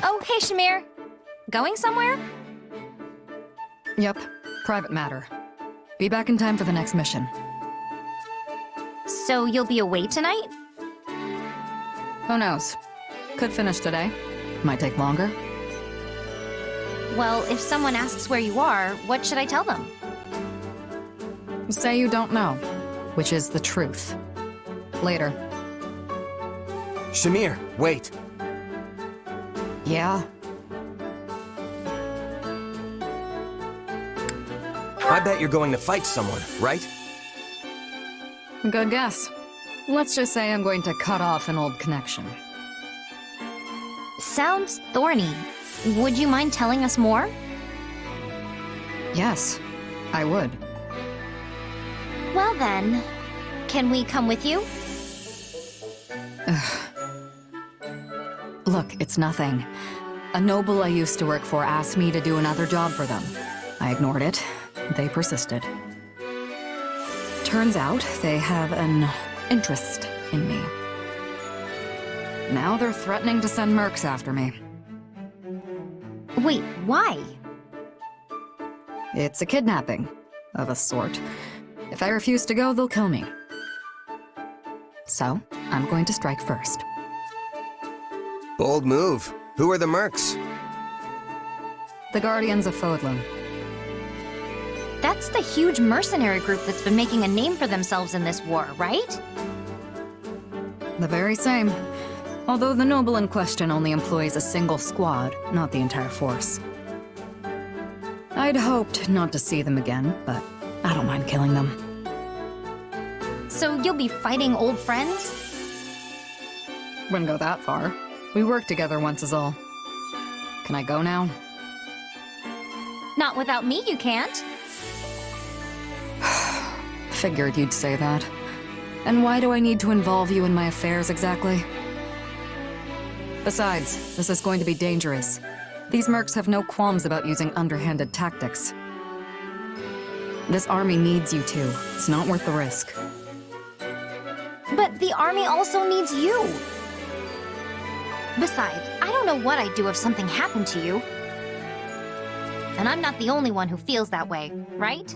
Oh, hey, Shamir. Going somewhere? Yep, private matter. Be back in time for the next mission. So you'll be away tonight? Who knows? Could finish today. Might take longer. Well, if someone asks where you are, what should I tell them? Say you don't know, which is the truth. Later. Shamir, wait. Yeah? I bet you're going to fight someone, right? Good guess. Let's just say I'm going to cut off an old connection. Sounds thorny. Would you mind telling us more? Yes, I would. Well then, can we come with you? Look, it's nothing. A noble I used to work for asked me to do another job for them. I ignored it. They persisted. Turns out they have an interest in me. Now they're threatening to send mercs after me. Wait, why? It's a kidnapping, of a sort. If I refuse to go, they'll kill me. So, I'm going to strike first. Bold move. Who are the mercs? The Guardians of Fodlan. That's the huge mercenary group that's been making a name for themselves in this war, right? The very same. Although the noble in question only employs a single squad, not the entire force. I'd hoped not to see them again, but I don't mind killing them. So you'll be fighting old friends? Wouldn't go that far. We worked together once is all. Can I go now? Not without me, you can't. Figured you'd say that. And why do I need to involve you in my affairs exactly? Besides, this is going to be dangerous. These mercs have no qualms about using underhanded tactics. This army needs you two. It's not worth the risk. But the army also needs you. Besides, I don't know what I'd do if something happened to you. And I'm not the only one who feels that way, right?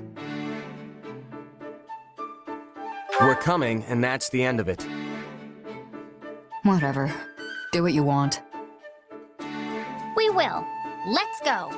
We're coming, and that's the end of it. Whatever. Do what you want. We will. Let's go.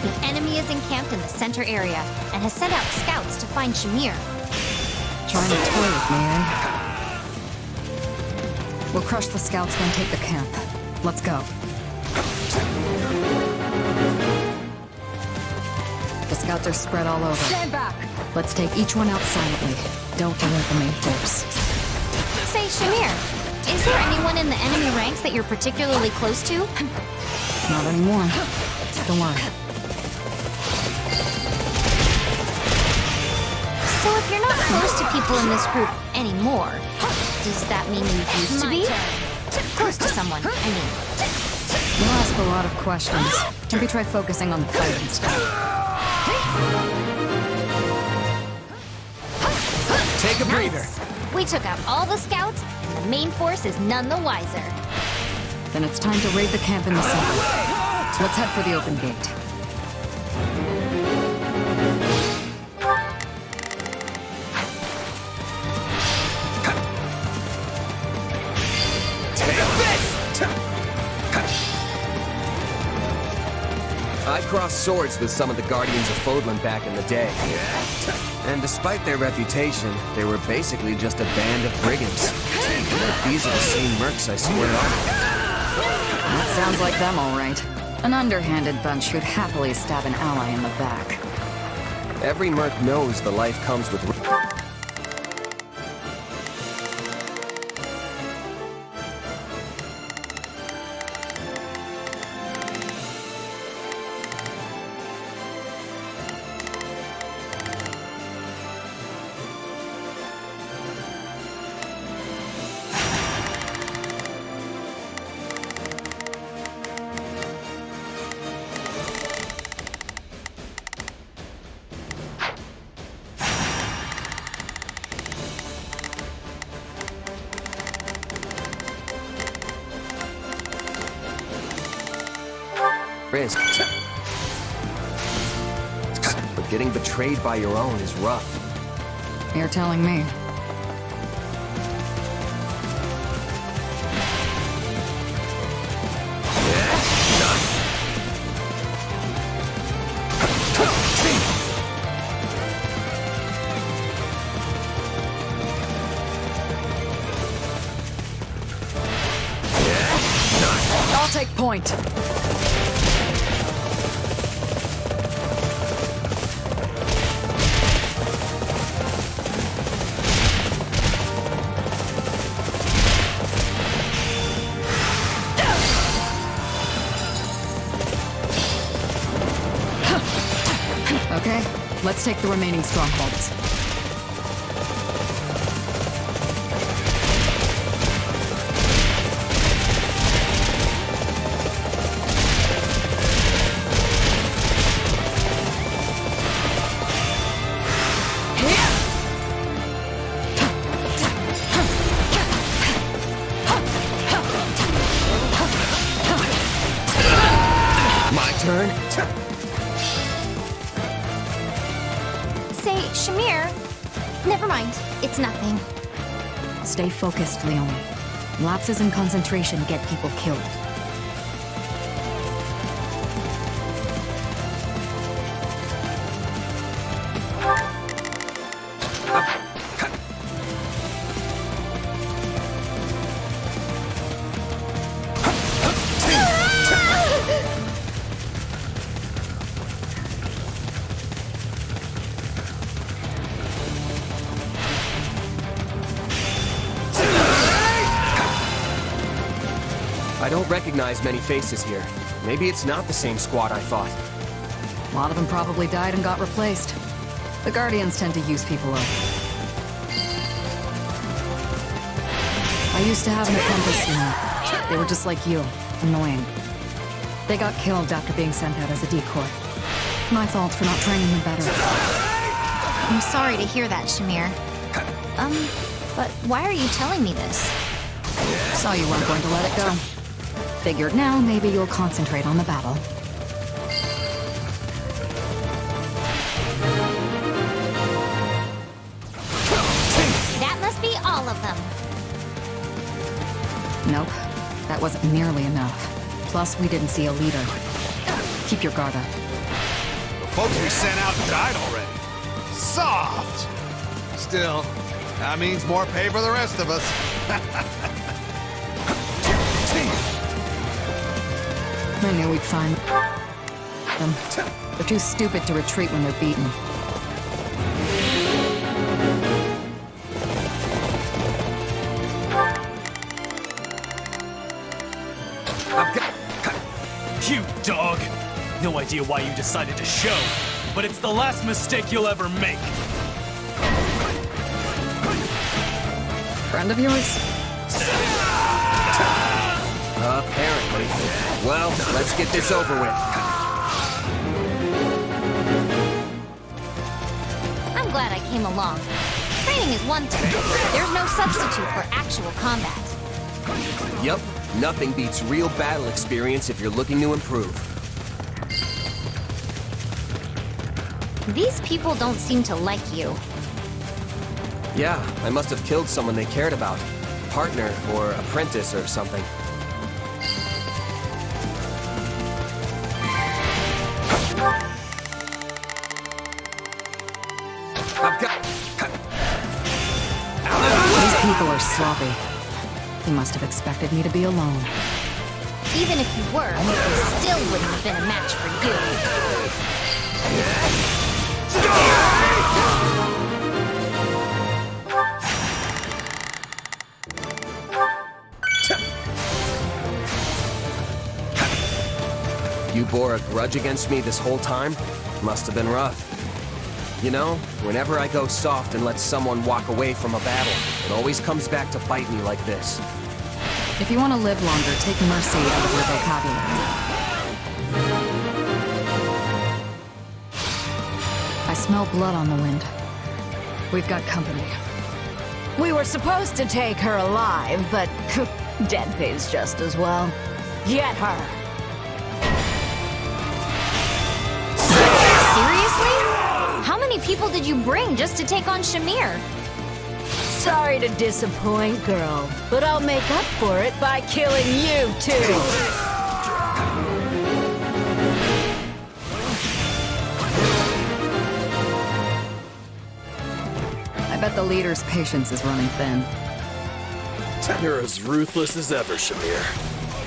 The enemy is encamped in the center area and has sent out scouts to find Shamir. Trying to toy with me, eh? We'll crush the scouts, then take the camp. Let's go. The scouts are spread all over. Stand back! Let's take each one out silently. Don't alert the main force. Say, Shamir, is there anyone in the enemy ranks that you're particularly close to? Not anymore. Don't worry. So if you're not close to people in this group anymore, does that mean you used to be? Close to someone, I mean. You'll ask a lot of questions. Maybe try focusing on the fight instead. Take a breather. Nice. We took out all the scouts, and the main force is none the wiser. Then it's time to raid the camp in the center. So let's head for the open gate. I crossed swords with some of the Guardians of Fodlan back in the day. And despite their reputation, they were basically just a band of brigands. But these are the same mercs I swear on. That sounds like them, all right. An underhanded bunch who'd happily stab an ally in the back. Every merc knows the life comes with... risk. But getting betrayed by your own is rough. You're telling me. I'll take point. Okay, let's take the remaining strongholds. My turn? Say, Shamir. Never mind. It's nothing. Stay focused, Leon. Lapses in concentration get people killed. I don't recognize many faces here. Maybe it's not the same squad I thought. A lot of them probably died and got replaced. The Guardians tend to use people up. I used to have an apprentice, you know. They were just like you, annoying. They got killed after being sent out as a decoy. My fault for not training them better. I'm sorry to hear that, Shamir. But why are you telling me this? Saw you weren't going to let it go. Figured now maybe you'll concentrate on the battle. That must be all of them. Nope, that wasn't nearly enough. Plus, we didn't see a leader. Keep your guard up. The folks we sent out died already. Soft! Still, that means more pay for the rest of us. I knew we'd find them. They're too stupid to retreat when they're beaten. You dog! No idea why you decided to show, but it's the last mistake you'll ever make. Friend of yours? Apparently. Well, let's get this over with. I'm glad I came along. Training is one thing. There's no substitute for actual combat. Yep, nothing beats real battle experience if you're looking to improve. These people don't seem to like you. Yeah, I must have killed someone they cared about. Partner or apprentice or something. I've got... These people are sloppy. He must have expected me to be alone. Even if you were, it still wouldn't have been a match for You bore a grudge against me this whole time? Must have been rough. You know, whenever I go soft and let someone walk away from a battle, it always comes back to bite me like this. If you want to live longer, take mercy out of your vocabulary. I smell blood on the wind. We've got company. We were supposed to take her alive, but dead pays just as well. Get her! you bring just to take on Shamir? Sorry to disappoint, girl, but I'll make up for it by killing you too. I bet the leader's patience is running thin. You're as ruthless as ever, Shamir.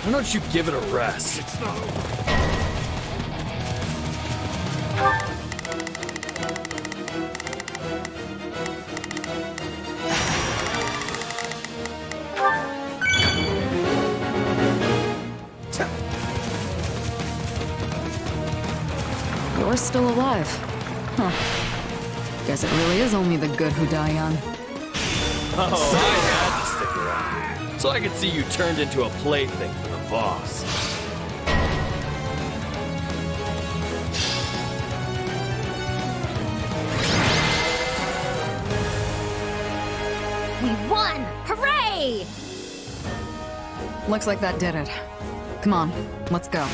Why don't you give it a rest? You're still alive. Huh. Guess it really is only the good who die young. Oh, I had to stick around. So I could see you turned into a plaything for the boss. We won! Hooray! Looks like that did it. Come on, let's go.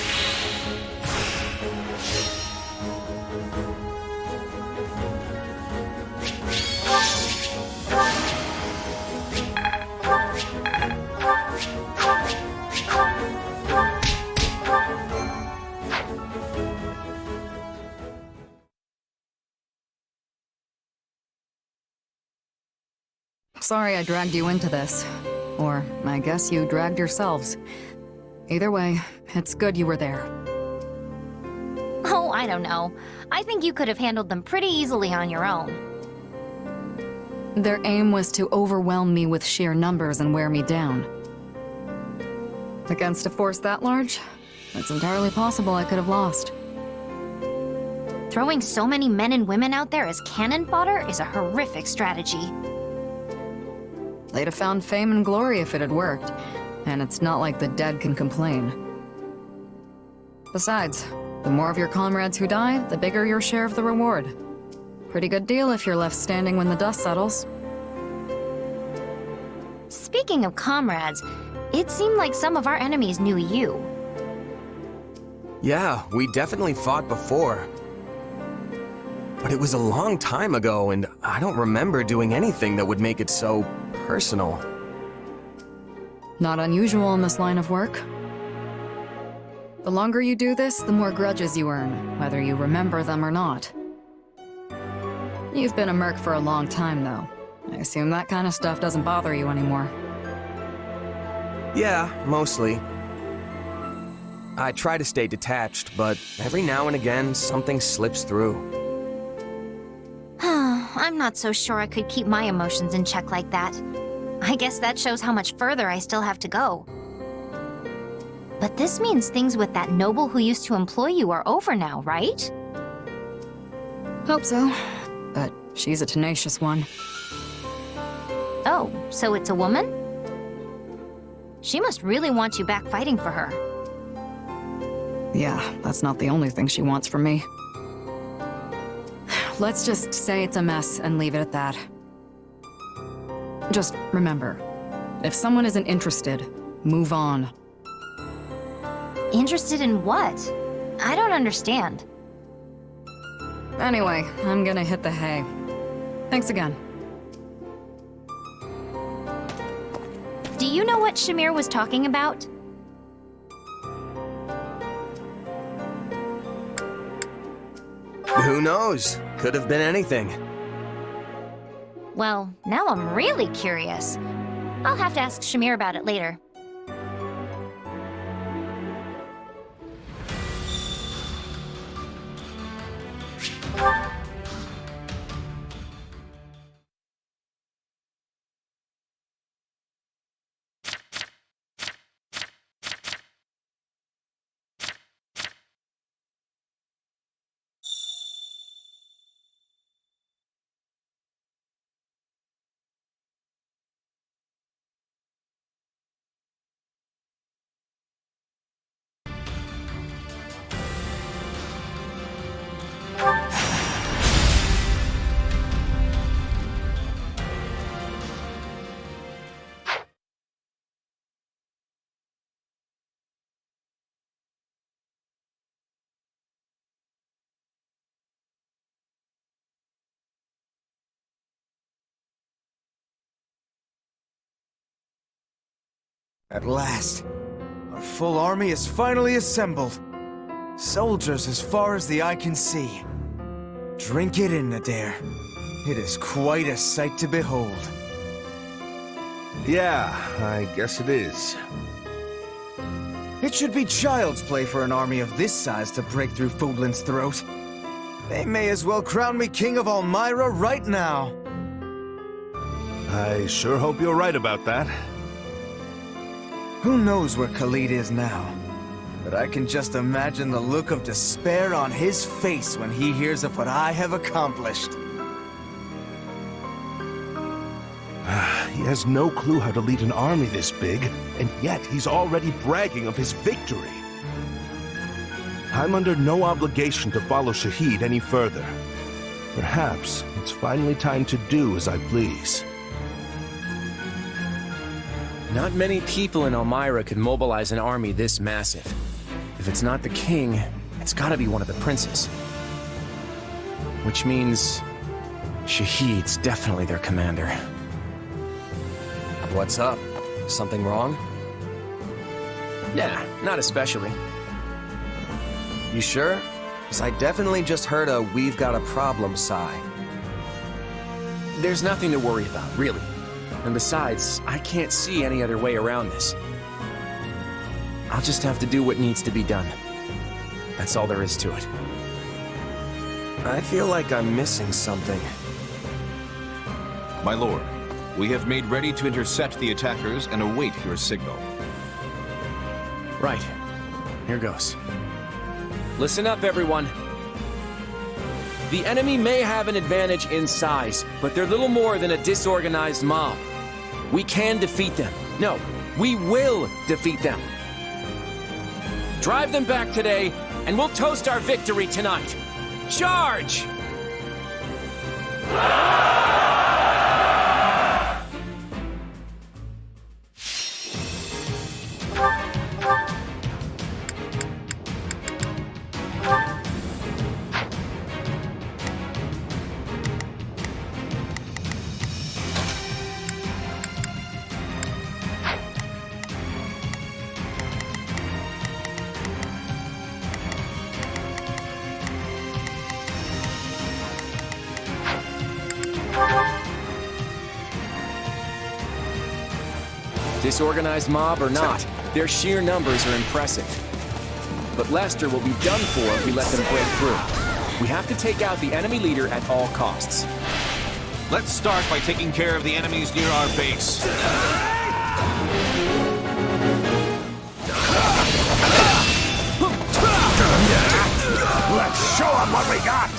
Sorry I dragged you into this. Or, I guess you dragged yourselves. Either way, it's good you were there. Oh, I don't know. I think you could have handled them pretty easily on your own. Their aim was to overwhelm me with sheer numbers and wear me down. Against a force that large, it's entirely possible I could have lost. Throwing so many men and women out there as cannon fodder is a horrific strategy. They'd have found fame and glory if it had worked, and it's not like the dead can complain. Besides, the more of your comrades who die, the bigger your share of the reward. Pretty good deal if you're left standing when the dust settles. Speaking of comrades, it seemed like some of our enemies knew you. Yeah, we definitely fought before. But it was a long time ago, and I don't remember doing anything that would make it so personal. Not unusual in this line of work. The longer you do this, the more grudges you earn, whether you remember them or not. You've been a merc for a long time, though. I assume that kind of stuff doesn't bother you anymore. Yeah, mostly. I try to stay detached, but every now and again, something slips through. I'm not so sure I could keep my emotions in check like that. I guess that shows how much further I still have to go. But this means things with that noble who used to employ you are over now, right? Hope so, but she's a tenacious one. Oh, so it's a woman? She must really want you back fighting for her. Yeah, that's not the only thing she wants from me. Let's just say it's a mess and leave it at that. Just remember, if someone isn't interested, move on. Interested in what? I don't understand. Anyway, I'm gonna hit the hay. Thanks again. Do you know what Shamir was talking about? Who knows? Could have been anything. Well, now I'm really curious. I'll have to ask Shamir about it later. At last, our full army is finally assembled. Soldiers as far as the eye can see. Drink it in, Nadir. It is quite a sight to behold. Yeah, I guess it is. It should be child's play for an army of this size to break through Fodlan's throat. They may as well crown me king of Elmyra right now. I sure hope you're right about that. Who knows where Khalid is now? But I can just imagine the look of despair on his face when he hears of what I have accomplished. He has no clue how to lead an army this big, and yet he's already bragging of his victory. I'm under no obligation to follow Ch8 any further. Perhaps it's finally time to do as I please. Not many people in Elmyra could mobilize an army this massive. If it's not the king, it's gotta be one of the princes. Which means Ch8's definitely their commander. What's up? Something wrong? Nah, not especially. You sure? 'Cause I definitely just heard a "we've got a problem" sigh. There's nothing to worry about, really. And besides, I can't see any other way around this. I'll just have to do what needs to be done. That's all there is to it. I feel like I'm missing something. My lord, we have made ready to intercept the attackers and await your signal. Right. Here goes. Listen up, everyone. The enemy may have an advantage in size, but they're little more than a disorganized mob. We can defeat them. No, we will defeat them. Drive them back today, and we'll toast our victory tonight. Charge! Disorganized mob or not, their sheer numbers are impressive. But Lester will be done for if we let them break through. We have to take out the enemy leader at all costs. Let's start by taking care of the enemies near our base. Let's show them what we got!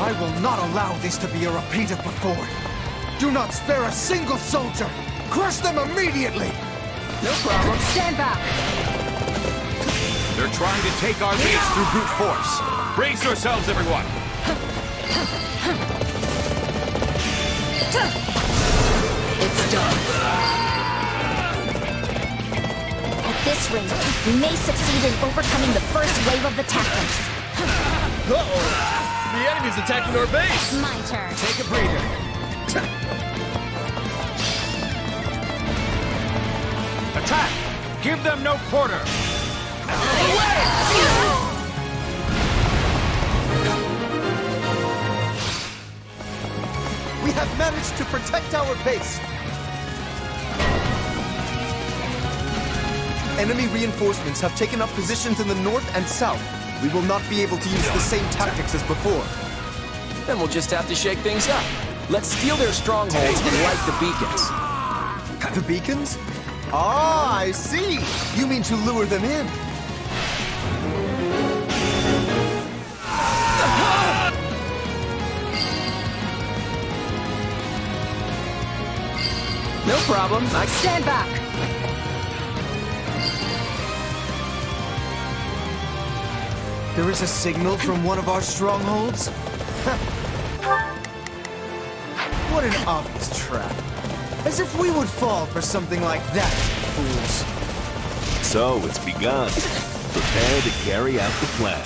I will not allow this to be a repeat of before. Do not spare a single soldier! Crush them immediately! No problem. Stand back! They're trying to take our base through brute force. Brace yourselves, everyone! It's done. At this rate, we may succeed in overcoming the first wave of the attackers. Uh-oh! The enemy's attacking our base! My turn. Take a breather. Attack! Give them no quarter! We have managed to protect our base. Enemy reinforcements have taken up positions in the north and south. We will not be able to use the same tactics as before. Then we'll just have to shake things up. Let's steal their strongholds and light the beacons. The beacons? Ah, I see! You mean to lure them in? No problem. Stand back! There is a signal from one of our strongholds? What an obvious trap. As if we would fall for something like that, fools. So it's begun. Prepare to carry out the plan.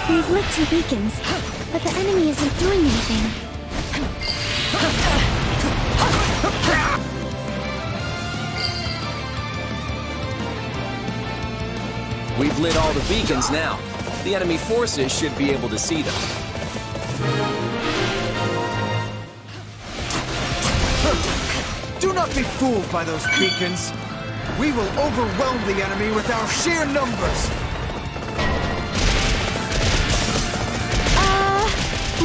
We've lit 2 beacons, but the enemy isn't doing anything. We've lit all the beacons now. The enemy forces should be able to see them. Do not be fooled by those beacons. We will overwhelm the enemy with our sheer numbers.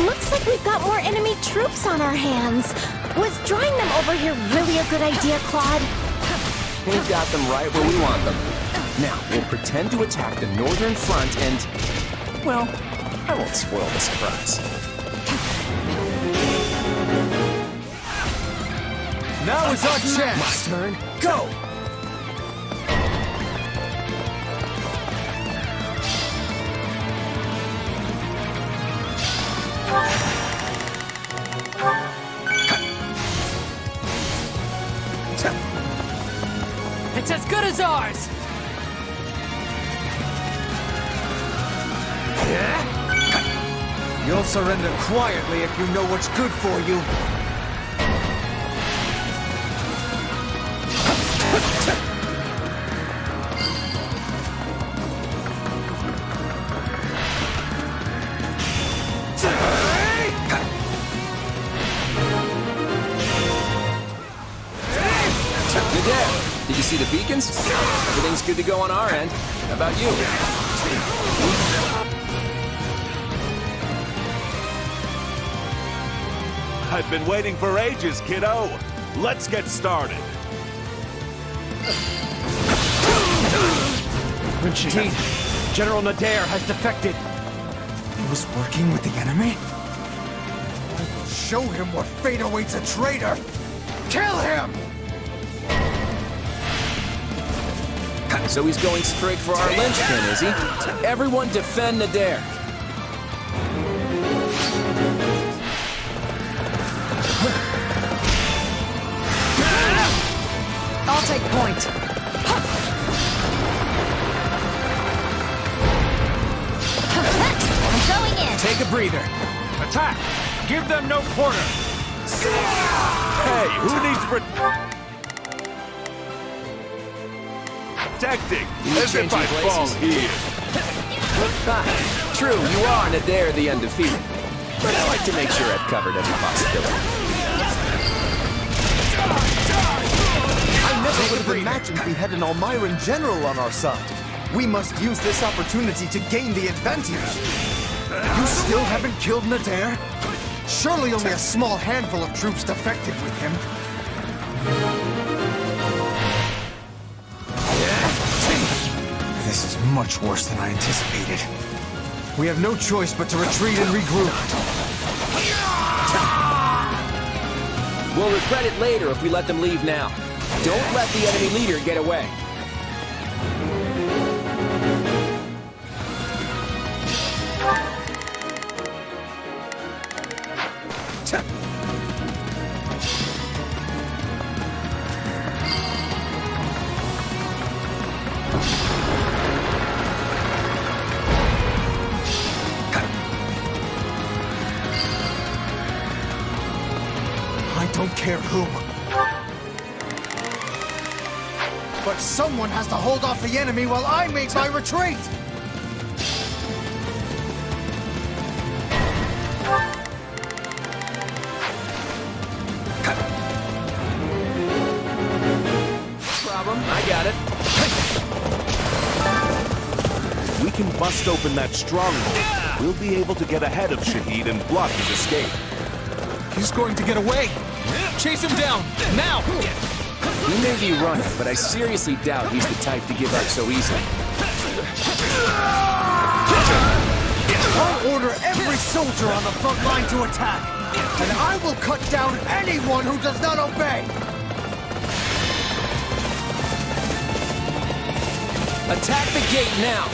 Looks like we've got more enemy troops on our hands. Was drawing them over here really a good idea, Claude? We've got them right where we want them. Now, we'll pretend to attack the northern front and... well, I won't spoil the surprise. Now is our chance. My turn. Go! It's as good as ours! You'll surrender quietly if you know what's good for you. Good day. Did you see the beacons? Everything's good to go on our end. How about you? I've been waiting for ages, kiddo. Let's get started. Ch8, General Nadir has defected. He was working with the enemy? I will show him what fate awaits a traitor. Kill him! So he's going straight for our linchpin, is he? Everyone defend Nadir. I'll take point. I'm going in. Take a breather. Attack! Give them no quarter! Hey, who needs protecting? As if changing I fall places? here. Ah, true, you are Nadir the undefeated. But I like to make sure I've covered every possibility. I never would have imagined we had an Almiran general on our side. We must use this opportunity to gain the advantage. You still haven't killed Nadir? Surely only a small handful of troops defected with him. This is much worse than I anticipated. We have no choice but to retreat and regroup. We'll regret it later if we let them leave now. Don't let the enemy leader get away. I don't care who. But someone has to hold off the enemy while I make my retreat! Problem, I got it. If we can bust open that stronghold, we'll be able to get ahead of Ch8 and block his escape. He's going to get away! Chase him down! Now! He may be running, but I seriously doubt he's the type to give up so easily. I'll order every soldier on the front line to attack, and I will cut down anyone who does not obey! Attack the gate now!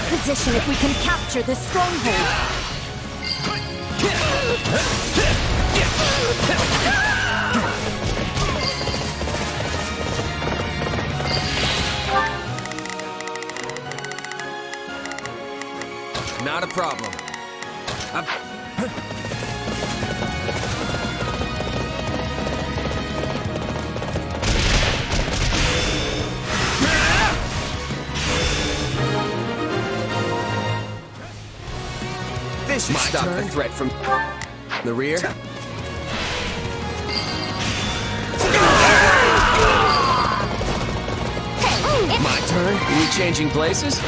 position if we can capture this stronghold. Not a problem. This should stop the threat from the rear. My turn? Are we changing places?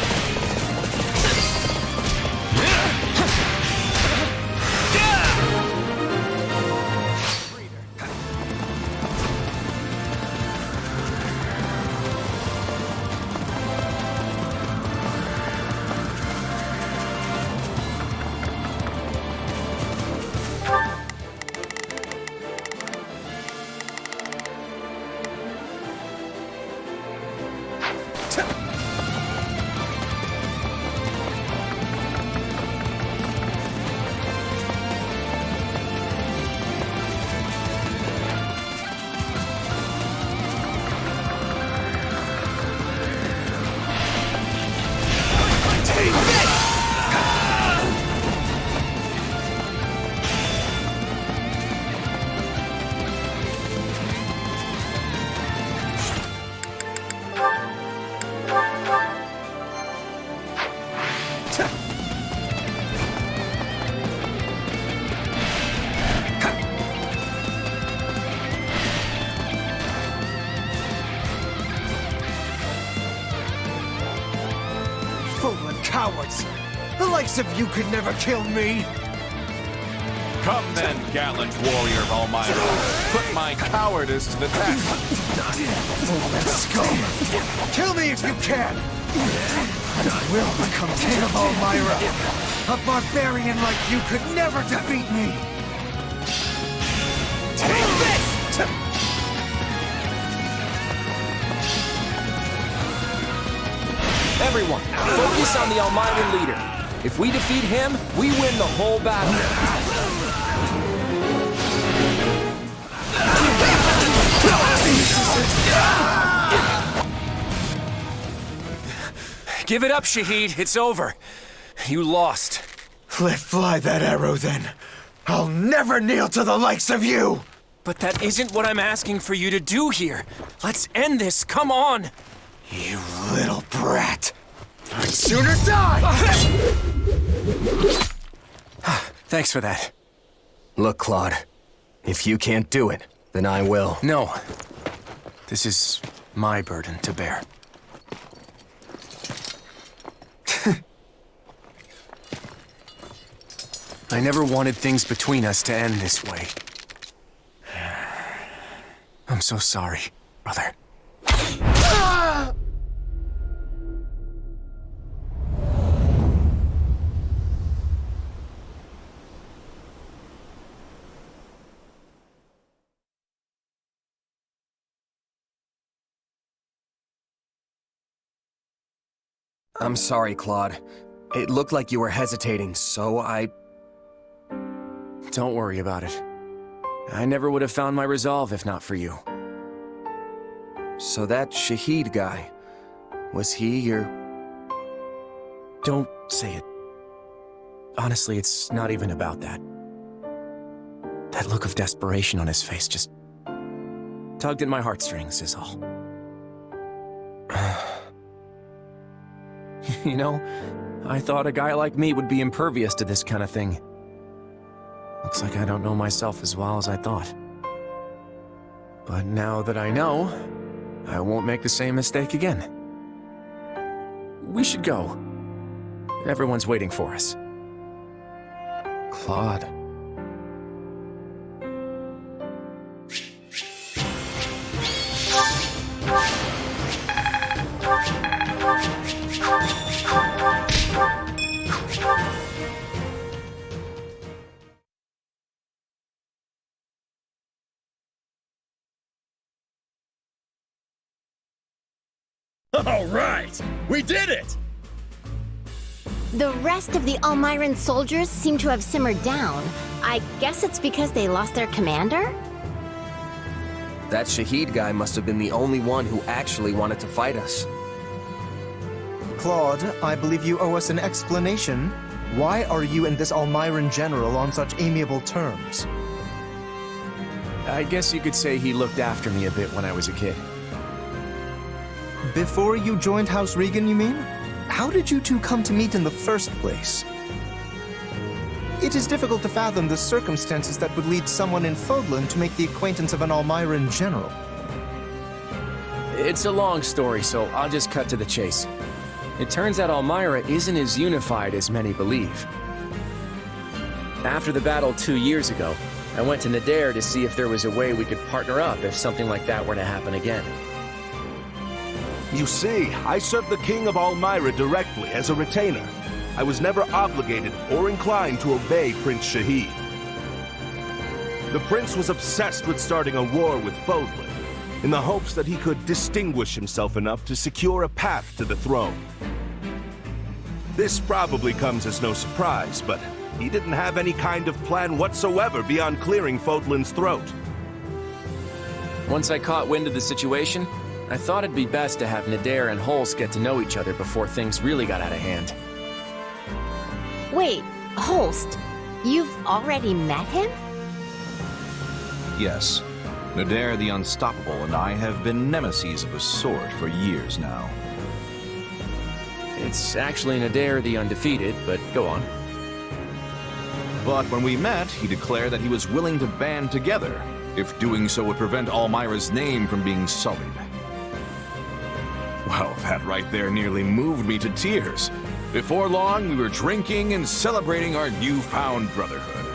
Cowards! The likes of you could never kill me! Come then, gallant warrior of Elmira. Put my cowardice to the test. Fallen scum! Kill me if you can! And I will become king of Elmira! A barbarian like you could never defeat me! Take this! Everyone, focus on the Almighty leader. If we defeat him, we win the whole battle. Give it up, Ch8. It's over. You lost. Let fly that arrow, then. I'll never kneel to the likes of you! But that isn't what I'm asking for you to do here. Let's end this. Come on. You little brat! I'd sooner die! Thanks for that. Look, Claude. If you can't do it, then I will. No. This is my burden to bear. I never wanted things between us to end this way. I'm so sorry, brother. I'm sorry, Claude. It looked like you were hesitating, so I... Don't worry about it. I never would have found my resolve if not for you. So that Ch8 guy, was he your... Don't say it. Honestly, it's not even about that. That look of desperation on his face just... tugged at my heartstrings, is all. You know, I thought a guy like me would be impervious to this kind of thing. Looks like I don't know myself as well as I thought. But now that I know, I won't make the same mistake again. We should go. Everyone's waiting for us. Claude. All right! We did it! The rest of the Almiran soldiers seem to have simmered down. I guess it's because they lost their commander? That Ch8 guy must have been the only one who actually wanted to fight us. Claude, I believe you owe us an explanation. Why are you and this Almiran general on such amiable terms? I guess you could say he looked after me a bit when I was a kid. Before you joined House Regan, you mean? How did you two come to meet in the first place? It is difficult to fathom the circumstances that would lead someone in Fodlan to make the acquaintance of an Almiran general. It's a long story, so I'll just cut to the chase. It turns out Almira isn't as unified as many believe. After the battle 2 years ago, I went to Nadir to see if there was a way we could partner up if something like that were to happen again. You see, I served the King of Almira directly as a retainer. I was never obligated or inclined to obey Prince Ch8. The prince was obsessed with starting a war with Fodlan, in the hopes that he could distinguish himself enough to secure a path to the throne. This probably comes as no surprise, but he didn't have any kind of plan whatsoever beyond clearing Fodlan's throat. Once I caught wind of the situation, I thought it'd be best to have Nadir and Holst get to know each other before things really got out of hand. Wait, Holst, you've already met him? Yes. Nadir the Unstoppable and I have been nemesis of a sort for years now. It's actually Nadir the Undefeated, but go on. But when we met, he declared that he was willing to band together, if doing so would prevent Almira's name from being sullied. Well, that right there nearly moved me to tears. Before long, we were drinking and celebrating our newfound brotherhood.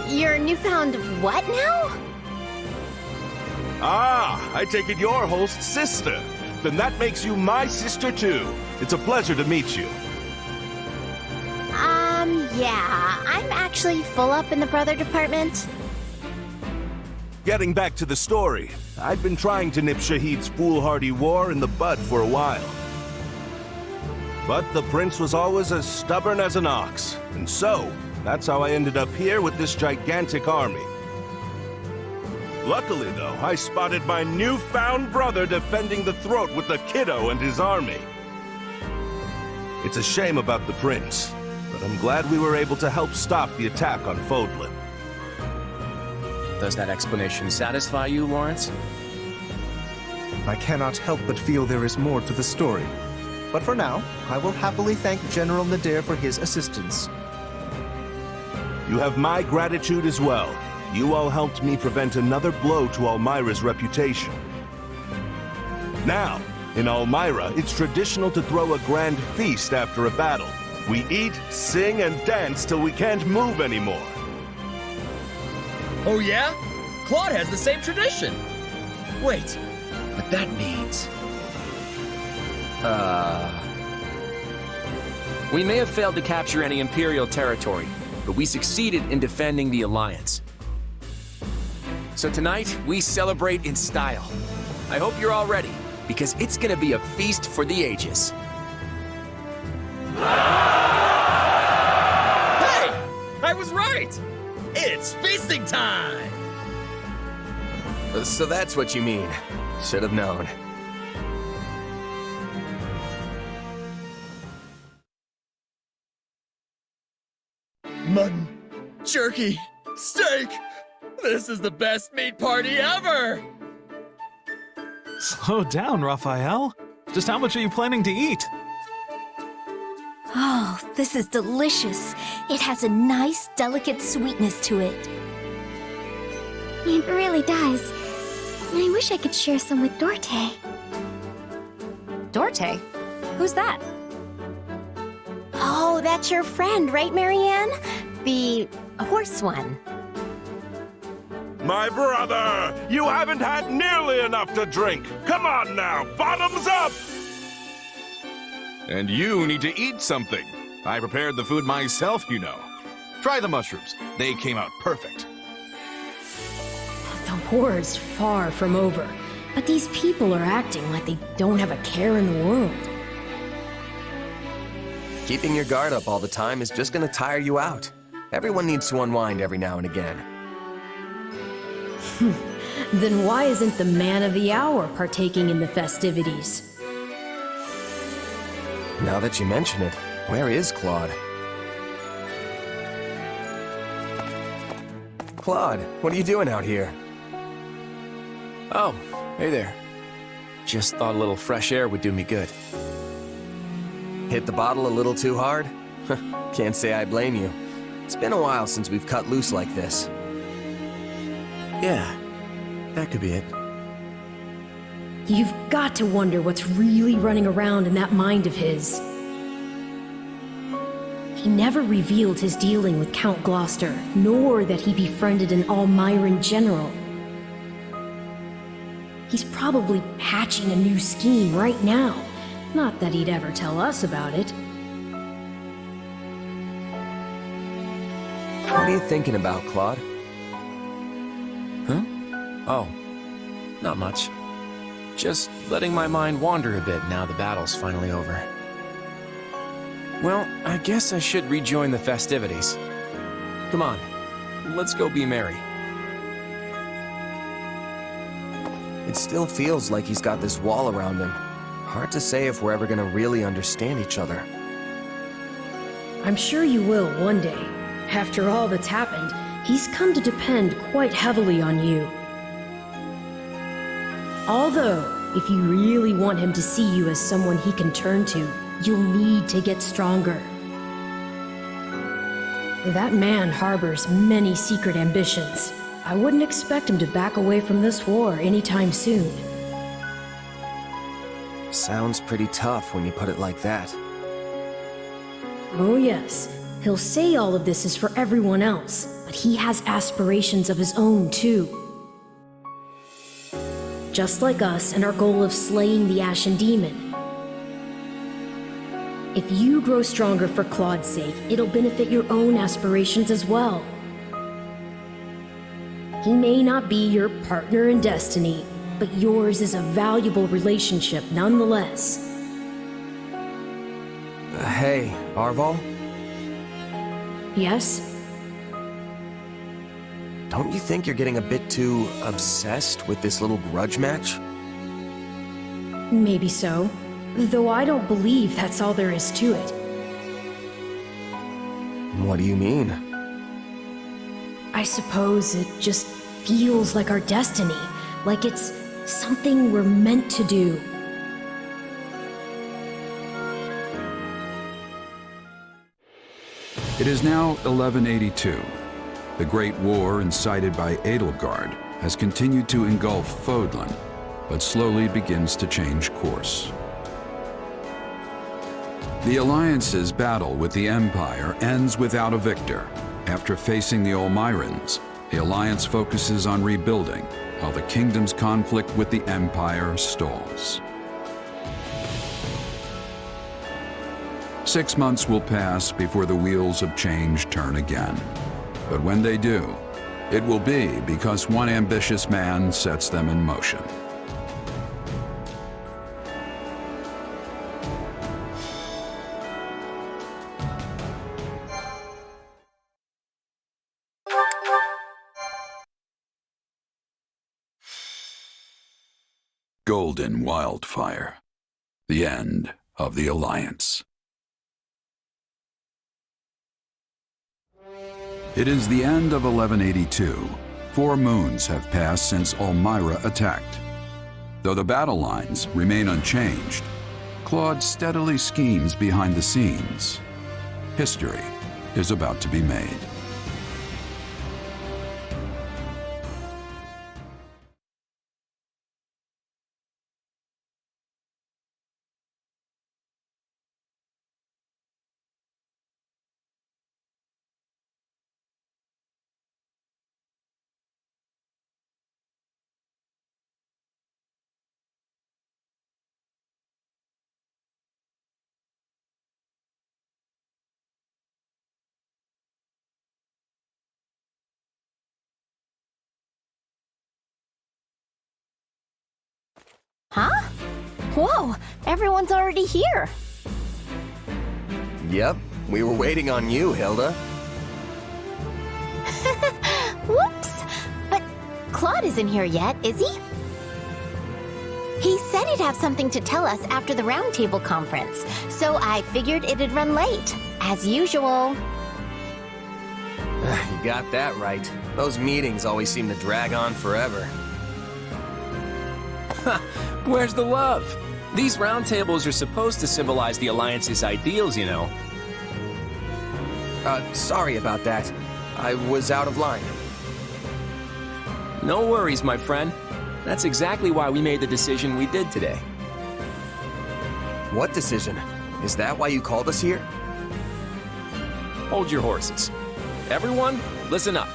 Your newfound what now? Ah, I take it you're Holst's sister. Then that makes you my sister too. It's a pleasure to meet you. Yeah, I'm actually full up in the brother department. Getting back to the story, I'd been trying to nip Ch8's foolhardy war in the bud for a while. But the prince was always as stubborn as an ox, and so, that's how I ended up here with this gigantic army. Luckily, though, I spotted my newfound brother defending the throat with the kiddo and his army. It's a shame about the prince, but I'm glad we were able to help stop the attack on Fodlan. Does that explanation satisfy you, Lawrence? I cannot help but feel there is more to the story. But for now, I will happily thank General Nadir for his assistance. You have my gratitude as well. You all helped me prevent another blow to Almira's reputation. Now, in Almira, it's traditional to throw a grand feast after a battle. We eat, sing, and dance till we can't move anymore. Oh yeah? Claude has the same tradition. Wait, but that means... We may have failed to capture any Imperial territory, but we succeeded in defending the Alliance. So tonight, we celebrate in style. I hope you're all ready, because it's gonna be a feast for the ages. Hey! I was right! It's feasting time! So that's what you mean. Should have known. Mutton, jerky, steak! This is the best meat party ever! Slow down, Raphael. Just how much are you planning to eat? Oh, this is delicious. It has a nice, delicate sweetness to it. It really does. And I wish I could share some with Dorte. Dorte? Who's that? Oh, that's your friend, right, Marianne? The horse one. My brother! You haven't had nearly enough to drink! Come on now, bottoms up! And you need to eat something. I prepared the food myself, you know. Try the mushrooms. They came out perfect. The war's far from over, but these people are acting like they don't have a care in the world. Keeping your guard up all the time is just gonna tire you out. Everyone needs to unwind every now and again. Then why isn't the man of the hour partaking in the festivities? Now that you mention it, where is Claude? Claude, what are you doing out here? Oh, hey there. Just thought a little fresh air would do me good. Hit the bottle a little too hard? Can't say I blame you. It's been a while since we've cut loose like this. Yeah, that could be it. You've got to wonder what's really running around in that mind of his. He never revealed his dealing with Count Gloucester, nor that he befriended an Almiran general. He's probably hatching a new scheme right now. Not that he'd ever tell us about it. What are you thinking about, Claude? Huh? Oh, not much. Just letting my mind wander a bit now the battle's finally over. Well, I guess I should rejoin the festivities. Come on, let's go be merry. It still feels like he's got this wall around him. Hard to say if we're ever gonna really understand each other. I'm sure you will one day. After all that's happened, he's come to depend quite heavily on you. Although, if you really want him to see you as someone he can turn to, you'll need to get stronger. That man harbors many secret ambitions. I wouldn't expect him to back away from this war anytime soon. Sounds pretty tough when you put it like that. Oh yes, he'll say all of this is for everyone else, but he has aspirations of his own too. Just like us and our goal of slaying the Ashen Demon. If you grow stronger for Claude's sake, it'll benefit your own aspirations as well. He may not be your partner in destiny, but yours is a valuable relationship nonetheless. Hey, Arval? Yes? Don't you think you're getting a bit too obsessed with this little grudge match? Maybe so, though I don't believe that's all there is to it. What do you mean? I suppose it just feels like our destiny, like it's something we're meant to do. It is now 1182. The Great War incited by Edelgard has continued to engulf Fodlan, but slowly begins to change course. The Alliance's battle with the Empire ends without a victor. After facing the Almirans, the Alliance focuses on rebuilding, while the Kingdom's conflict with the Empire stalls. 6 months will pass before the wheels of change turn again. But when they do, it will be because one ambitious man sets them in motion. Golden Wildfire. The end of the Alliance. It is the end of 1182. 4 moons have passed since Almira attacked. Though the battle lines remain unchanged, Claude steadily schemes behind the scenes. History is about to be made. Huh? Whoa, everyone's already here. Yep, we were waiting on you, Hilda. Whoops! But Claude isn't here yet, is he? He said he'd have something to tell us after the roundtable conference, so I figured it'd run late, as usual. You got that right. Those meetings always seem to drag on forever. Where's the love? These roundtables are supposed to symbolize the Alliance's ideals, you know. Sorry about that. I was out of line. No worries, my friend. That's exactly why we made the decision we did today. What decision? Is that why you called us here? Hold your horses. Everyone, listen up.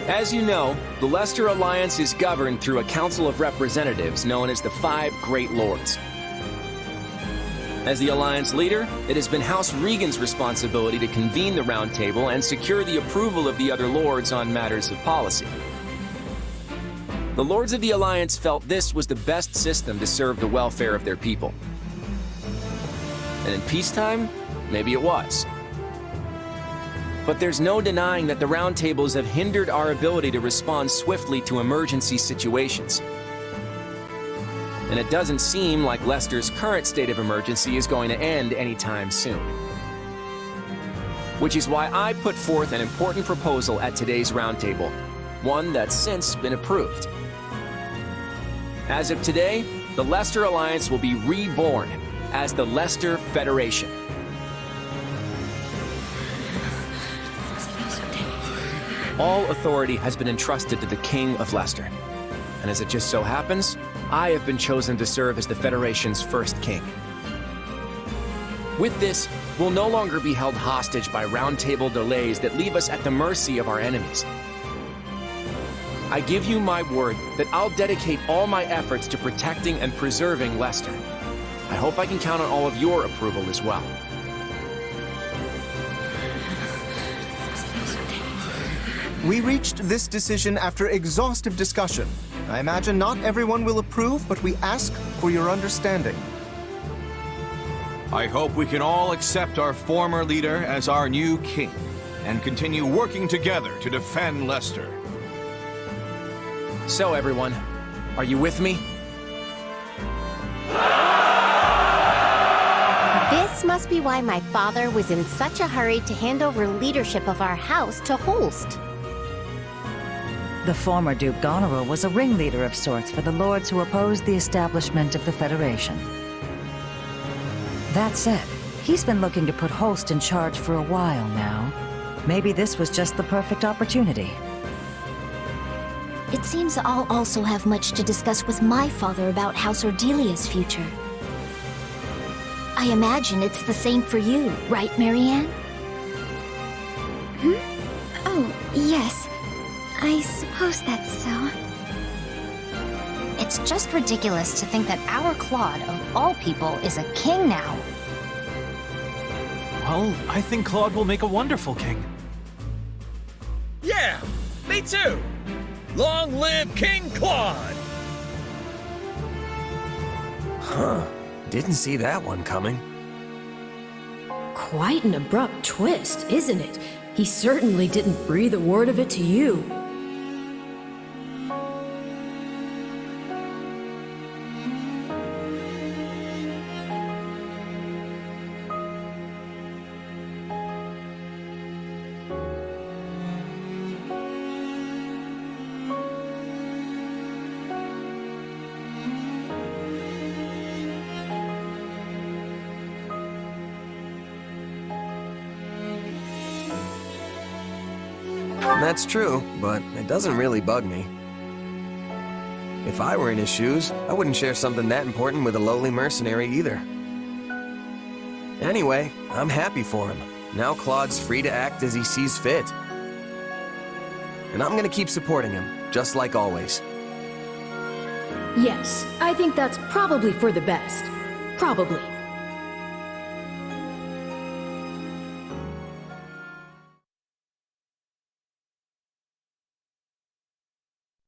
As you know, the Leicester Alliance is governed through a Council of Representatives known as the Five Great Lords. As the Alliance leader, it has been House Regan's responsibility to convene the Round Table and secure the approval of the other lords on matters of policy. The Lords of the Alliance felt this was the best system to serve the welfare of their people. And in peacetime, maybe it was. But there's no denying that the roundtables have hindered our ability to respond swiftly to emergency situations. And it doesn't seem like Leicester's current state of emergency is going to end anytime soon. Which is why I put forth an important proposal at today's roundtable, one that's since been approved. As of today, the Leicester Alliance will be reborn as the Leicester Federation. All authority has been entrusted to the King of Leicester. And as it just so happens, I have been chosen to serve as the Federation's first king. With this, we'll no longer be held hostage by roundtable delays that leave us at the mercy of our enemies. I give you my word that I'll dedicate all my efforts to protecting and preserving Leicester. I hope I can count on all of your approval as well. We reached this decision after exhaustive discussion. I imagine not everyone will approve, but we ask for your understanding. I hope we can all accept our former leader as our new king and continue working together to defend Leicester. So everyone, are you with me? This must be why my father was in such a hurry to hand over leadership of our house to Holst. The former Duke Goneril was a ringleader of sorts for the lords who opposed the establishment of the Federation. That said, he's been looking to put Holst in charge for a while now. Maybe this was just the perfect opportunity. It seems I'll also have much to discuss with my father about House Ordelia's future. I imagine it's the same for you, right, Marianne? Oh, yes. I suppose that's so. It's just ridiculous to think that our Claude, of all people, is a king now. Well, I think Claude will make a wonderful king. Yeah, me too! Long live King Claude! Huh. Didn't see that one coming. Quite an abrupt twist, isn't it? He certainly didn't breathe a word of it to you. That's true, but it doesn't really bug me. If I were in his shoes, I wouldn't share something that important with a lowly mercenary either. Anyway, I'm happy for him. Now Claude's free to act as he sees fit. And I'm gonna keep supporting him, just like always. Yes, I think that's probably for the best. Probably.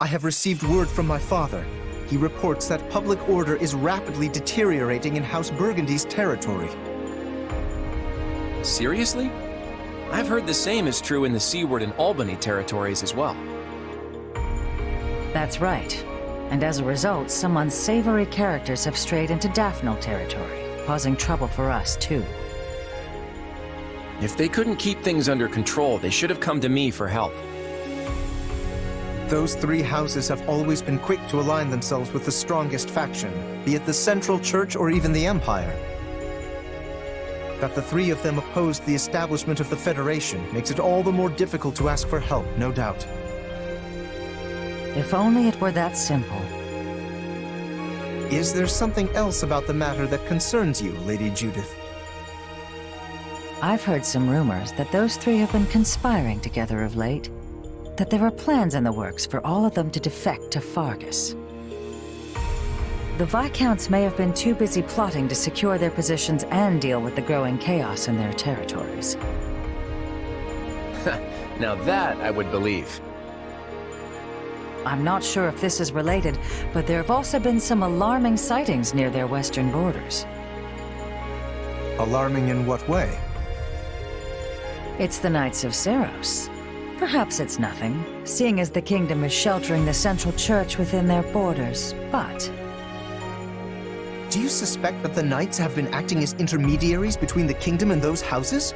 I have received word from my father. He reports that public order is rapidly deteriorating in House Burgundy's territory. Seriously? I've heard the same is true in the Seaward and Albany territories as well. That's right. And as a result, some unsavory characters have strayed into Daphnal territory, causing trouble for us, too. If they couldn't keep things under control, they should have come to me for help. Those three houses have always been quick to align themselves with the strongest faction, be it the Central Church or even the Empire. That the three of them opposed the establishment of the Federation makes it all the more difficult to ask for help, no doubt. If only it were that simple. Is there something else about the matter that concerns you, Lady Judith? I've heard some rumors that those three have been conspiring together of late. That there are plans in the works for all of them to defect to Fargus. The Viscounts may have been too busy plotting to secure their positions and deal with the growing chaos in their territories. Now that I would believe. I'm not sure if this is related, but there have also been some alarming sightings near their western borders. Alarming in what way? It's the Knights of Seros. Perhaps it's nothing, seeing as the kingdom is sheltering the Central Church within their borders, but... Do you suspect that the Knights have been acting as intermediaries between the kingdom and those houses?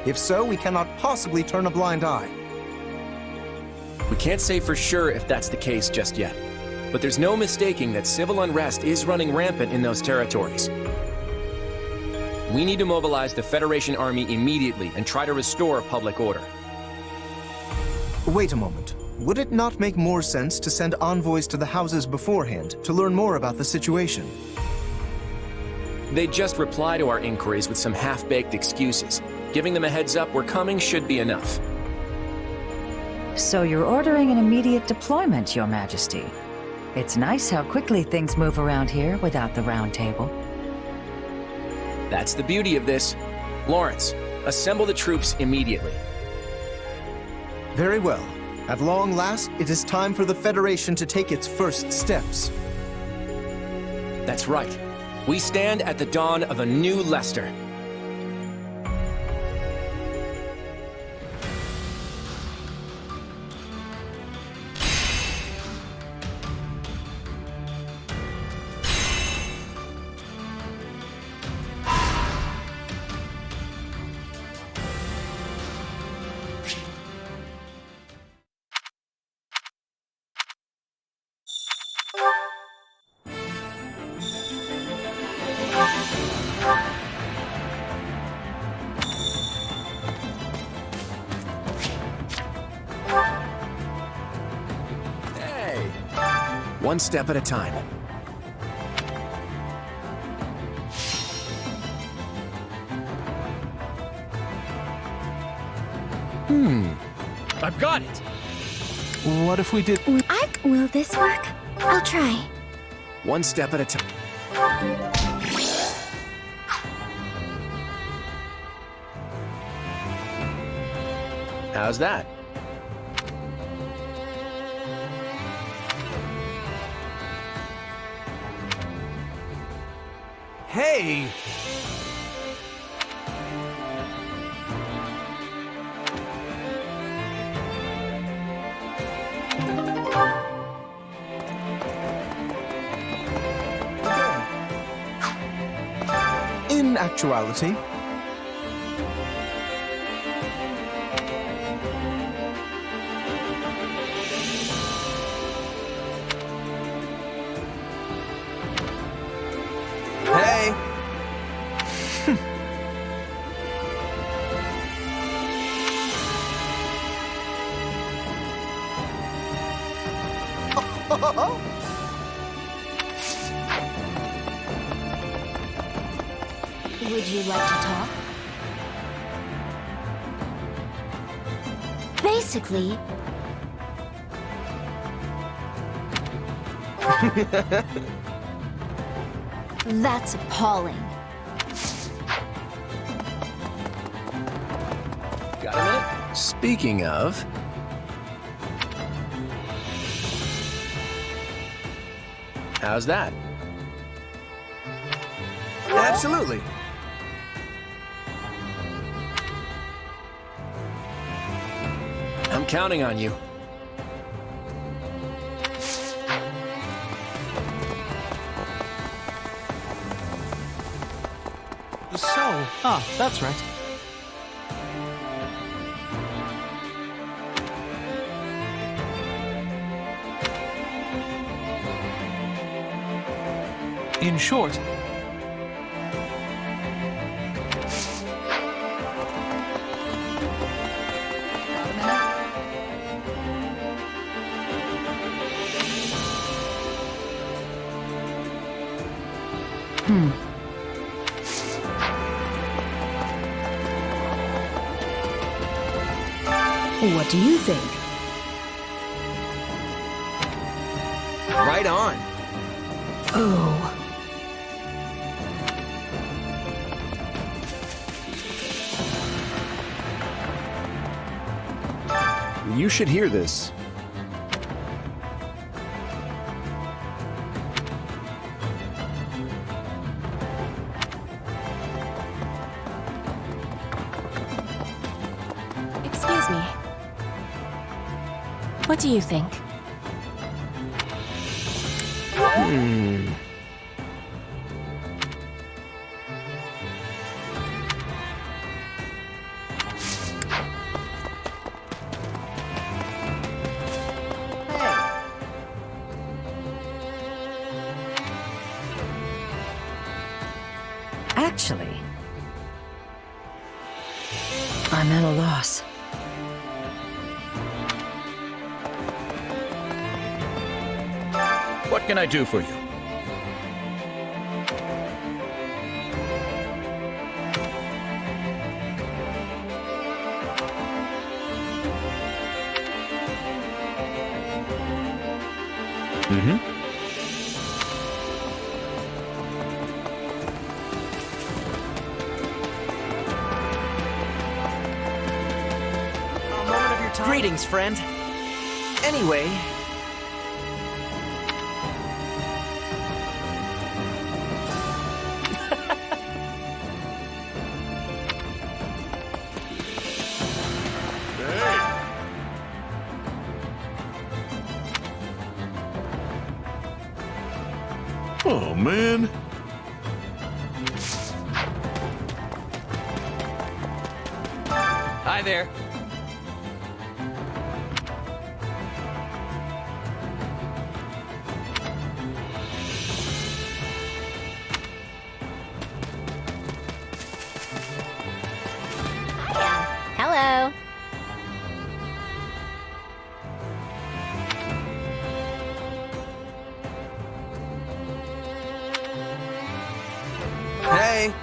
If so, we cannot possibly turn a blind eye. We can't say for sure if that's the case just yet, but there's no mistaking that civil unrest is running rampant in those territories. We need to mobilize the Federation army immediately and try to restore public order. Wait a moment. Would it not make more sense to send envoys to the houses beforehand to learn more about the situation? They just reply to our inquiries with some half-baked excuses. Giving them a heads up we're coming should be enough. So you're ordering an immediate deployment, Your Majesty. It's nice how quickly things move around here without the Round Table. That's the beauty of this. Lawrence, assemble the troops immediately. Very well. At long last, it is time for the Federation to take its first steps. That's right. We stand at the dawn of a new Leicester. One step at a time. I've got it! What if we did... Will this work? I'll try. One step at a time. How's that? Hey! In actuality, Hey! Would you like to talk? Basically, that's appalling. Got a minute? Speaking of... How's that? I'm counting on you. That's right. In short, What do you think? Right on. Oh. You should hear this. Excuse me. What do you think? Actually, I'm at a loss. What can I do for you? Greetings, friend. Anyway... Oh, man. Hi there. Hello. Hey.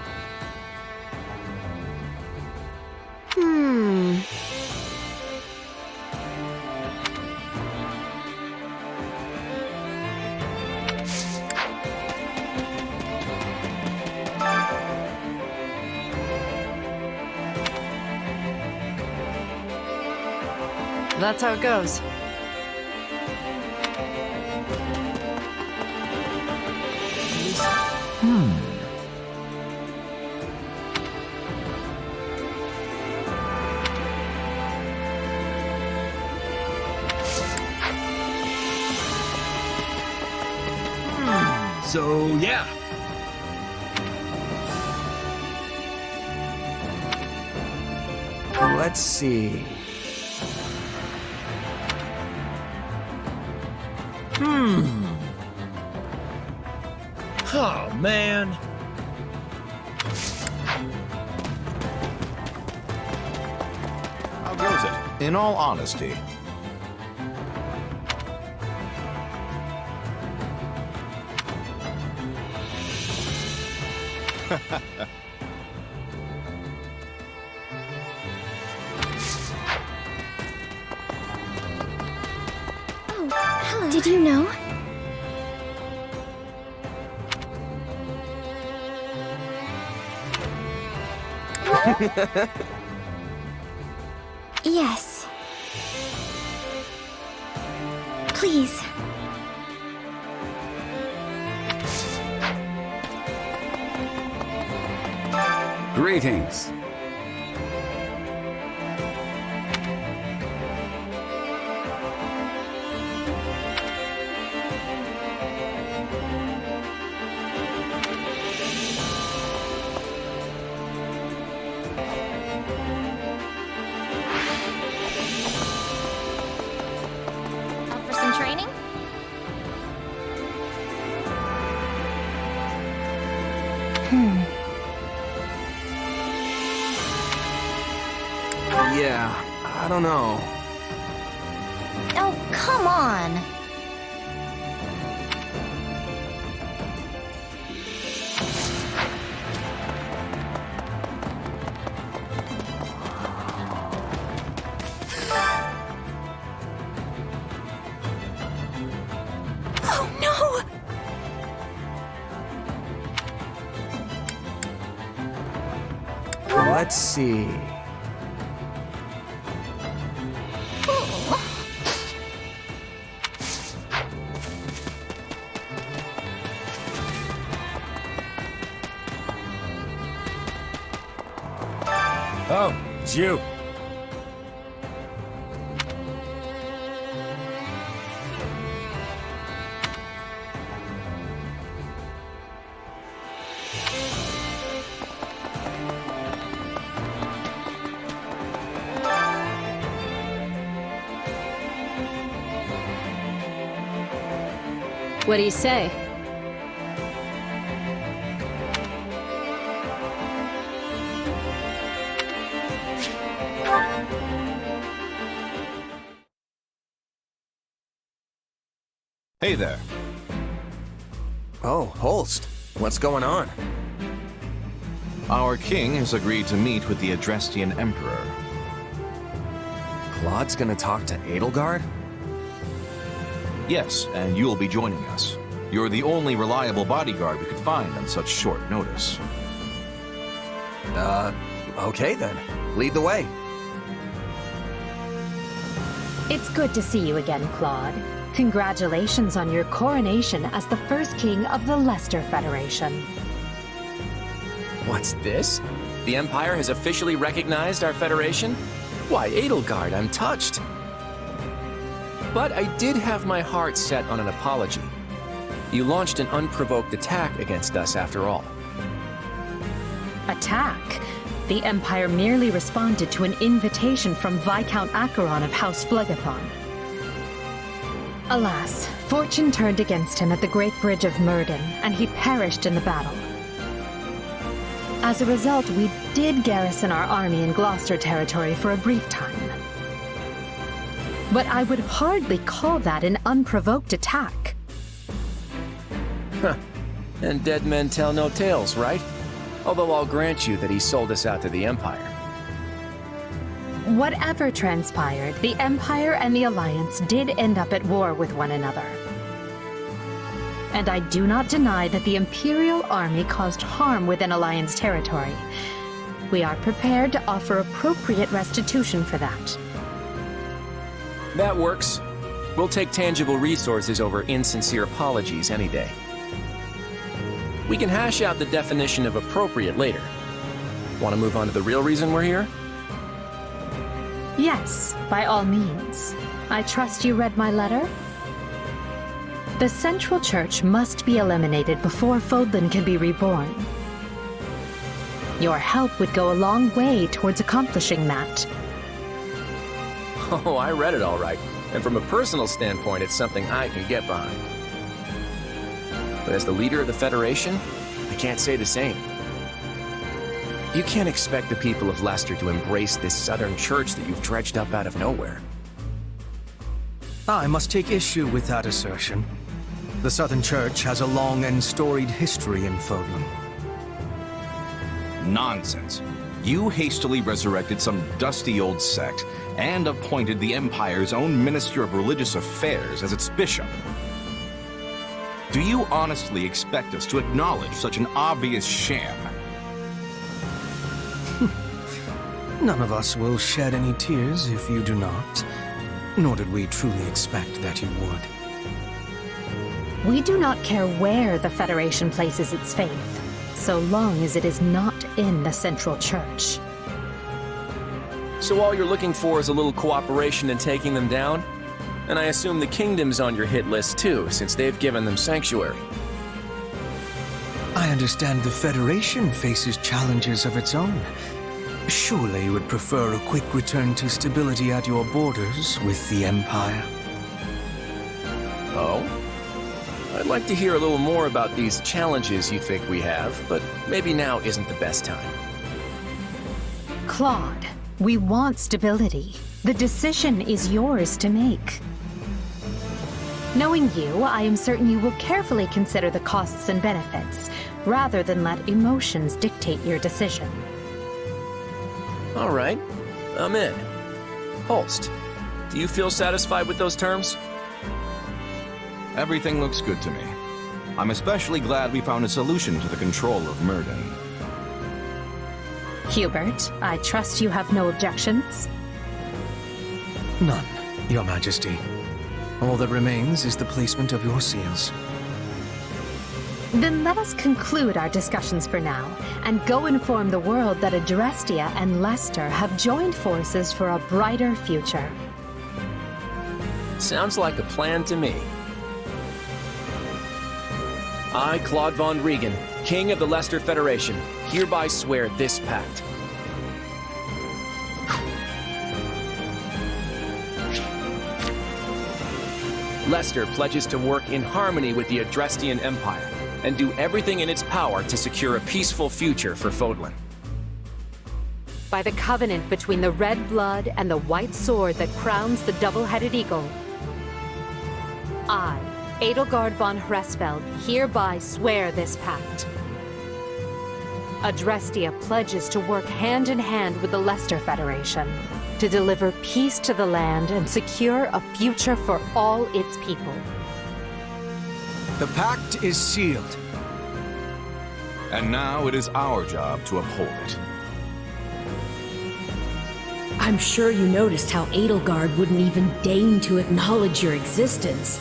That's how it goes. So, yeah. Let's see. Oh, man. How goes it? In all honesty. Hello. Did you know? Yes. Please. Greetings. some training? Yeah, I don't know. Oh, come on! Oh no! Let's see. Oh, it's you. What do you say? Hey there. Oh, Holst. What's going on? Our king has agreed to meet with the Adrestian Emperor. Claude's gonna talk to Edelgard? Yes, and you'll be joining us. You're the only reliable bodyguard we could find on such short notice. Okay then. Lead the way. It's good to see you again, Claude. Congratulations on your coronation as the first king of the Leicester Federation. What's this? The Empire has officially recognized our Federation? Why, Edelgard, I'm touched. But I did have my heart set on an apology. You launched an unprovoked attack against us after all. Attack? The Empire merely responded to an invitation from Viscount Acheron of House Phlegethon. Alas, fortune turned against him at the Great Bridge of Myrden, and he perished in the battle. As a result, we did garrison our army in Gloucester territory for a brief time. But I would hardly call that an unprovoked attack. Huh. And dead men tell no tales, right? Although I'll grant you that he sold us out to the Empire. Whatever transpired, the Empire and the Alliance did end up at war with one another. And I do not deny that the Imperial Army caused harm within Alliance territory. We are prepared to offer appropriate restitution for that. That works. We'll take tangible resources over insincere apologies any day. We can hash out the definition of appropriate later. Want to move on to the real reason we're here? Yes, by all means. I trust you read my letter? The Central Church must be eliminated before Fodlan can be reborn. Your help would go a long way towards accomplishing that. Oh, I read it all right. And from a personal standpoint, it's something I can get behind. But as the leader of the Federation, I can't say the same. You can't expect the people of Leicester to embrace this Southern Church that you've dredged up out of nowhere. I must take issue with that assertion. The Southern Church has a long and storied history in Fodlan. Nonsense. You hastily resurrected some dusty old sect and appointed the Empire's own Minister of Religious Affairs as its bishop. Do you honestly expect us to acknowledge such an obvious sham? None of us will shed any tears if you do not, nor did we truly expect that you would. We do not care where the Federation places its faith, so long as it is not in the Central Church. So all you're looking for is a little cooperation in taking them down? And I assume the Kingdom's on your hit list too, since they've given them sanctuary. I understand the Federation faces challenges of its own. Surely you would prefer a quick return to stability at your borders with the Empire? Oh? I'd like to hear a little more about these challenges you think we have, but maybe now isn't the best time. Claude, we want stability. The decision is yours to make. Knowing you, I am certain you will carefully consider the costs and benefits, rather than let emotions dictate your decision. All right, I'm in. Holst, do you feel satisfied with those terms? Everything looks good to me. I'm especially glad we found a solution to the control of Murden. Hubert, I trust you have no objections? None, Your Majesty. All that remains is the placement of your seals. Then let us conclude our discussions for now, and go inform the world that Adrestia and Lester have joined forces for a brighter future. Sounds like a plan to me. I, Claude von Regan, King of the Lester Federation, hereby swear this pact. Lester pledges to work in harmony with the Adrestian Empire and do everything in its power to secure a peaceful future for Fodlan. By the covenant between the red blood and the white sword that crowns the double-headed eagle, I, Edelgard von Hresfeld, hereby swear this pact. Adrestia pledges to work hand in hand with the Lester Federation to deliver peace to the land and secure a future for all its people. The pact is sealed. And now it is our job to uphold it. I'm sure you noticed how Edelgard wouldn't even deign to acknowledge your existence.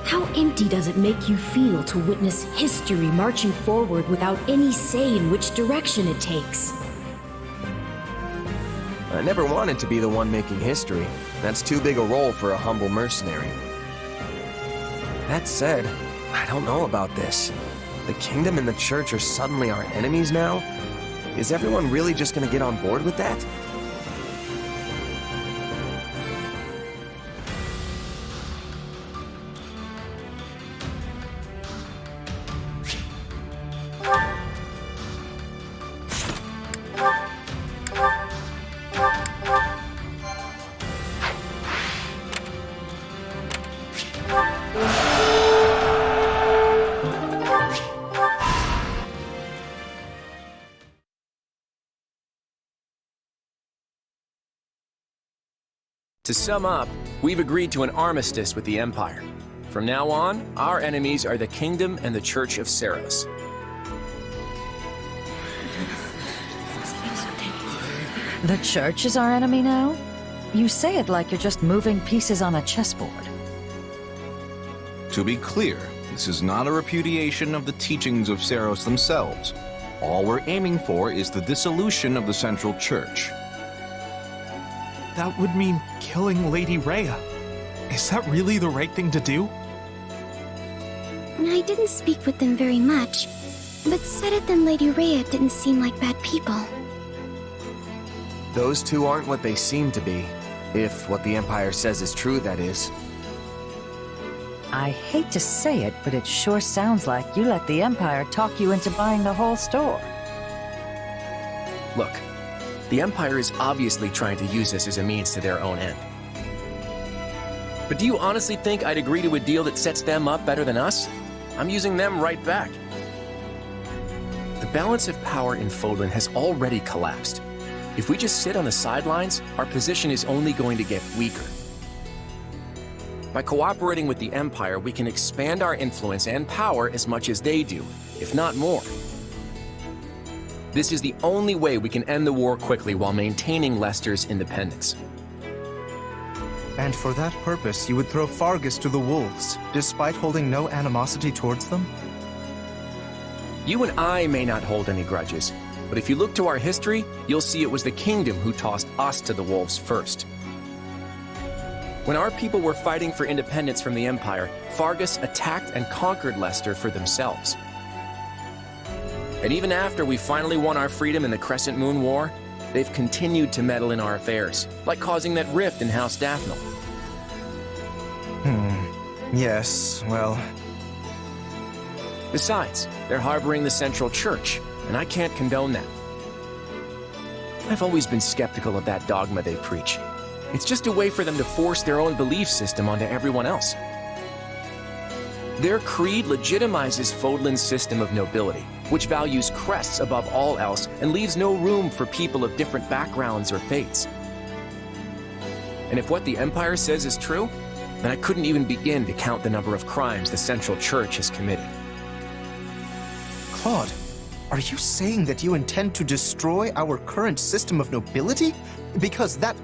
How empty does it make you feel to witness history marching forward without any say in which direction it takes? I never wanted to be the one making history. That's too big a role for a humble mercenary. That said, I don't know about this. The kingdom and the church are suddenly our enemies now? Is everyone really just gonna get on board with that? To sum up, we've agreed to an armistice with the Empire. From now on, our enemies are the Kingdom and the Church of Seros. The Church is our enemy now? You say it like you're just moving pieces on a chessboard. To be clear, this is not a repudiation of the teachings of Seros themselves. All we're aiming for is the dissolution of the Central Church. That would mean killing Lady Rhea. Is that really the right thing to do? I didn't speak with them very much, but Sedith and Lady Rhea didn't seem like bad people. Those two aren't what they seem to be. If what the Empire says is true, that is. I hate to say it, but it sure sounds like you let the Empire talk you into buying the whole store. Look, the Empire is obviously trying to use us as a means to their own end. But do you honestly think I'd agree to a deal that sets them up better than us? I'm using them right back. The balance of power in Fodlan has already collapsed. If we just sit on the sidelines, our position is only going to get weaker. By cooperating with the Empire, we can expand our influence and power as much as they do, if not more. This is the only way we can end the war quickly while maintaining Lester's independence. And for that purpose, you would throw Fargus to the wolves, despite holding no animosity towards them? You and I may not hold any grudges, but if you look to our history, you'll see it was the Kingdom who tossed us to the wolves first. When our people were fighting for independence from the Empire, Fargus attacked and conquered Lester for themselves. And even after we finally won our freedom in the Crescent Moon War, they've continued to meddle in our affairs, like causing that rift in House Daphnel. Yes, well... Besides, they're harboring the Central Church, and I can't condone that. I've always been skeptical of that dogma they preach. It's just a way for them to force their own belief system onto everyone else. Their creed legitimizes Fodlan's system of nobility, which values crests above all else and leaves no room for people of different backgrounds or faiths. And if what the Empire says is true, then I couldn't even begin to count the number of crimes the Central Church has committed. Claude, are you saying that you intend to destroy our current system of nobility? Because that...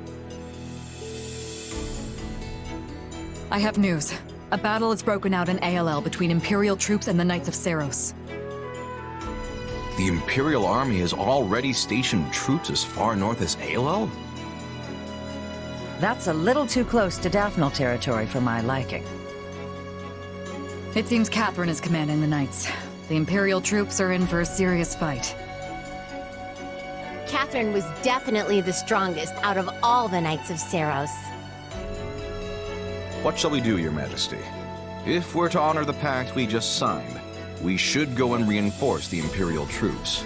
I have news. A battle has broken out in ALL between Imperial troops and the Knights of Seiros. The Imperial Army has already stationed troops as far north as ALL? That's a little too close to Daphnel territory for my liking. It seems Catherine is commanding the Knights. The Imperial troops are in for a serious fight. Catherine was definitely the strongest out of all the Knights of Seiros. What shall we do, Your Majesty? If we're to honor the pact we just signed, we should go and reinforce the Imperial troops.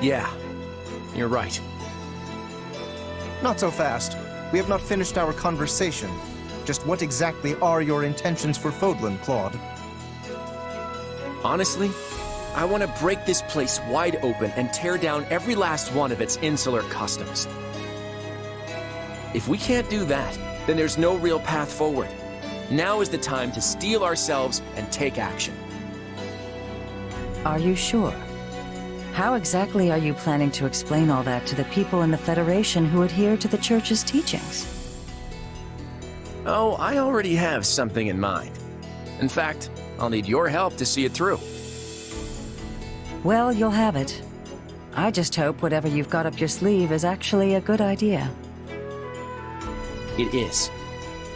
Yeah, you're right. Not so fast. We have not finished our conversation. Just what exactly are your intentions for Fodlan, Claude? Honestly, I want to break this place wide open and tear down every last one of its insular customs. If we can't do that, then there's no real path forward. Now is the time to steel ourselves and take action. Are you sure? How exactly are you planning to explain all that to the people in the Federation who adhere to the Church's teachings? Oh, I already have something in mind. In fact, I'll need your help to see it through. Well, you'll have it. I just hope whatever you've got up your sleeve is actually a good idea. It is.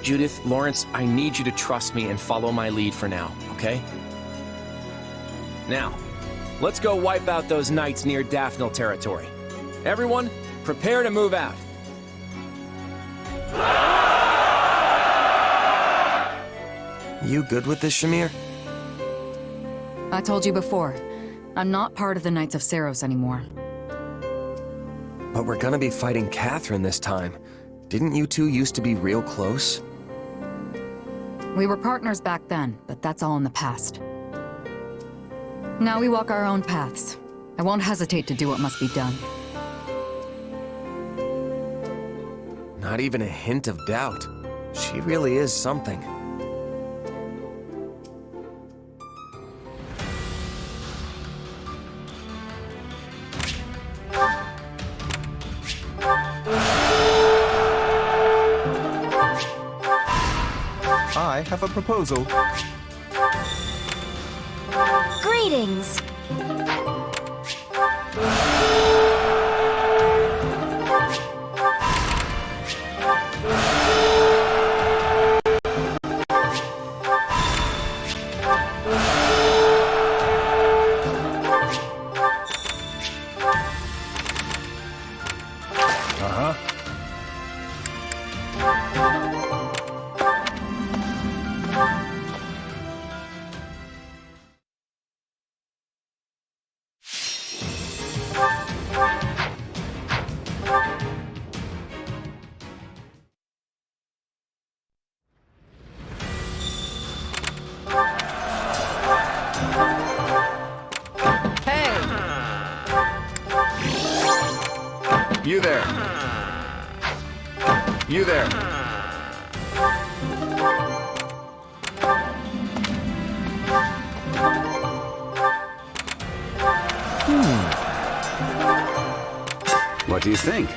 Judith, Lawrence, I need you to trust me and follow my lead for now, okay? Now, let's go wipe out those knights near Daphnel territory. Everyone, prepare to move out. You good with this, Shamir? I told you before, I'm not part of the Knights of Seiros anymore. But we're gonna be fighting Catherine this time. Didn't you two used to be real close? We were partners back then, but that's all in the past. Now we walk our own paths. I won't hesitate to do what must be done. Not even a hint of doubt. She really is something. I have a proposal. Greetings! You there. You there. What do you think?